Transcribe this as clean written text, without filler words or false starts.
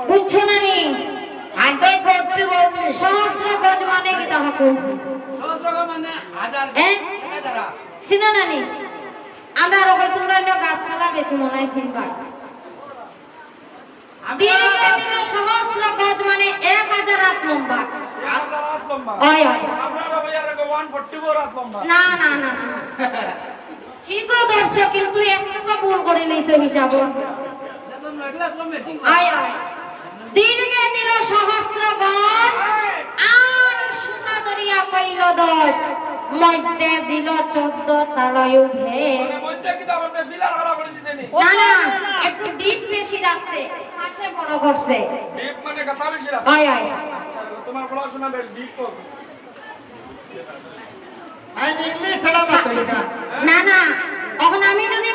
বুঝছো না নি আগে করতে সহস্র গজ মানে কি তাহা কো সহস্র গজ মানে হাজার হাজার সিনা নানি আমরা রোগে তোমরা গাছপালা বেশি মনে হয় চিনবা দীর্ঘ দিন সহস্র গজ মানে 1000 হাত লম্বা 1000 হাত লম্বা ওই ওই আমরা রোগে 144 হাত লম্বা না না না ঠিকও দর্শক কিন্তু একটু ভুল করে লইছো হিসাব আয় আয় দীর্ঘ দিন সহস্র গজ আর সুতা দরিয়া পাইল দজ মধ্যে দিল 14 তালয় ভেদ মধ্যে কি তারপরে ফিলার করা করে দিছেনি না না একটু ডিপ বেশি রাখছে পাশে বড় করছে ডিপ মানে কথা বেশি রাখছে আয় আয় তোমার পড়াশোনা বেশ ডিপ তো আই ইংলিশ ছাড়া মাত্র না না এখন আমি যদি